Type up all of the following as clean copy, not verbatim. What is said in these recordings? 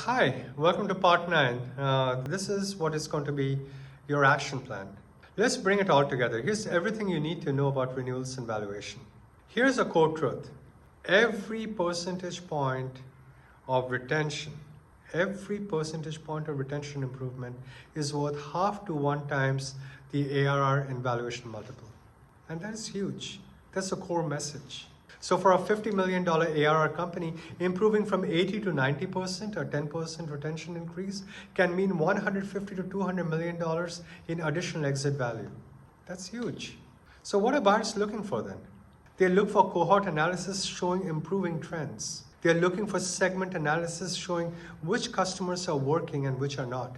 Hi, welcome to part 9. This is what is going to be your action plan. Let's bring it all together. Here's everything you need to know about renewals and valuation. Here's a core truth. Every percentage point of retention, improvement is worth half to 1 times the ARR and valuation multiple. And that is huge. That's the core message. So for a $50 million ARR company, improving from 80 to 90% or 10% retention increase can mean $150 to $200 million in additional exit value. That's huge. So what are buyers looking for then? They look for cohort analysis showing improving trends. They're looking for segment analysis showing which customers are working and which are not.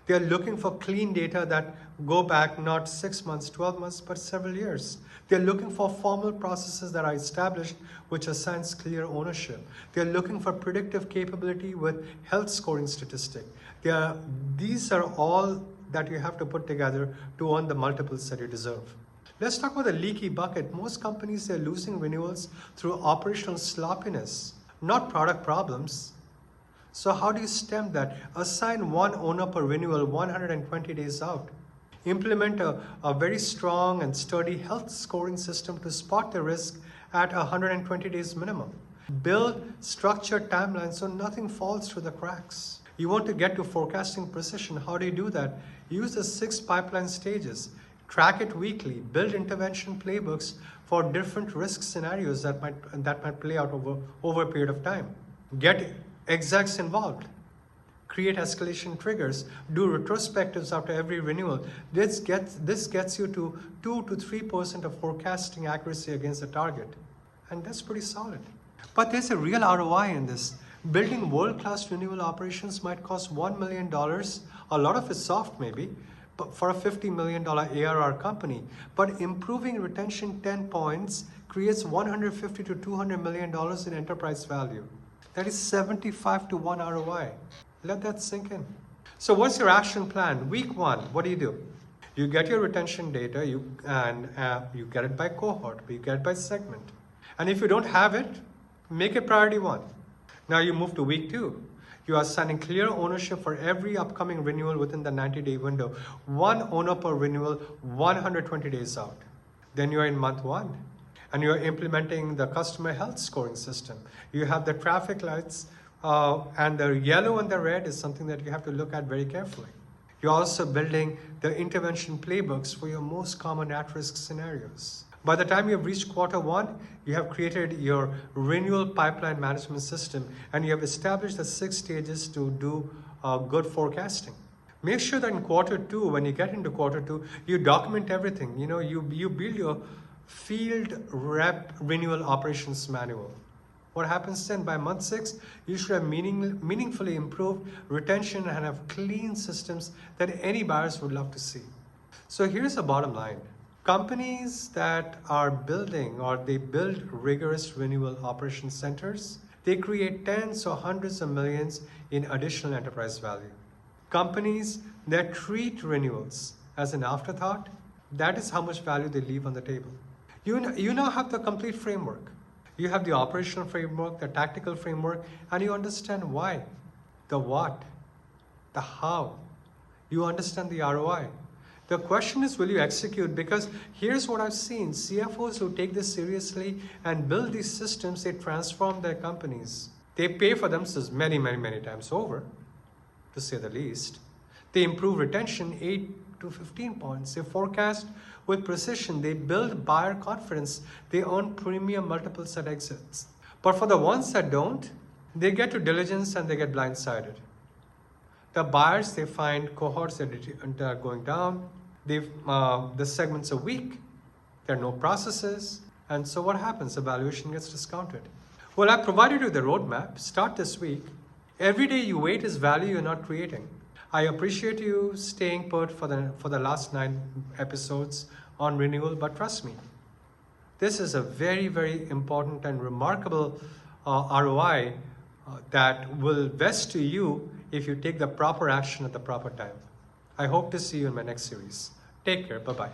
They're looking for clean data that go back not 6 months, 12 months, but several years. They're looking for formal processes that are established, which assigns clear ownership. They're looking for predictive capability with health scoring statistic. These are all that you have to put together to earn the multiples that you deserve. Let's talk about the leaky bucket. Most companies, they're losing renewals through operational sloppiness, not product problems. So how do you stem that? Assign one owner per renewal 120 days out. Implement a very strong and sturdy health scoring system to spot the risk at 120 days minimum. Build structured timelines so nothing falls through the cracks. You want to get to forecasting precision. How do you do that? Use the 6 pipeline stages. Track it weekly. Build intervention playbooks for different risk scenarios that might play out over a period of time. Get execs involved. Create escalation triggers. Do retrospectives after every renewal. This gets you to 2 to 3% of forecasting accuracy against the target. And that's pretty solid. But there's a real ROI in this. Building world-class renewal operations might cost $1 million. A lot of it's soft maybe, but for a $50 million ARR company. But improving retention 10 points creates $150 to $200 million in enterprise value. That is 75 to 1 ROI. Let that sink in. So what's your action plan? Week 1, what do? You get your retention data, you get it by cohort, you get it by segment. And if you don't have it, make it priority 1. Now you move to week 2. You are assigning clear ownership for every upcoming renewal within the 90-day window. 1 owner per renewal, 120 days out. Then you are in month 1. And you are implementing the customer health scoring system. You have the traffic lights, and the yellow and the red is something that you have to look at very carefully. You're also building the intervention playbooks for your most common at-risk scenarios. By the time you've reached quarter 1, you have created your renewal pipeline management system, and you have established the 6 stages to do good forecasting. Make sure that in quarter 2, when you get into quarter 2, you document everything. You build your field rep renewal operations manual. What happens then? By month 6, you should have meaningfully improved retention and have clean systems that any buyers would love to see. So here's the bottom line. Companies that are building or they build rigorous renewal operation centers, they create tens or hundreds of millions in additional enterprise value. Companies that treat renewals as an afterthought, that is how much value they leave on the table. You now have the complete framework. You have the operational framework, the tactical framework, and you understand why, the what, the how. You understand the ROI. The question is, will you execute? Because here's what I've seen. CFOs who take this seriously and build these systems, they transform their companies. They pay for themselves many, many, many times over, to say the least. They improve retention 8 to 15 points. They forecast with precision. They build buyer confidence. They earn premium multiples at exits. But for the ones that don't, they get to diligence and they get blindsided. The buyers, they find cohorts that are going down. The segments are weak. There are no processes. And so what happens? The valuation gets discounted. Well, I provided you the roadmap. Start this week. Every day you wait is value you're not creating. I appreciate you staying put for the last 9 episodes on renewal, but trust me, this is a very, very important and remarkable ROI that will vest to you if you take the proper action at the proper time. I hope to see you in my next series. Take care. Bye-bye.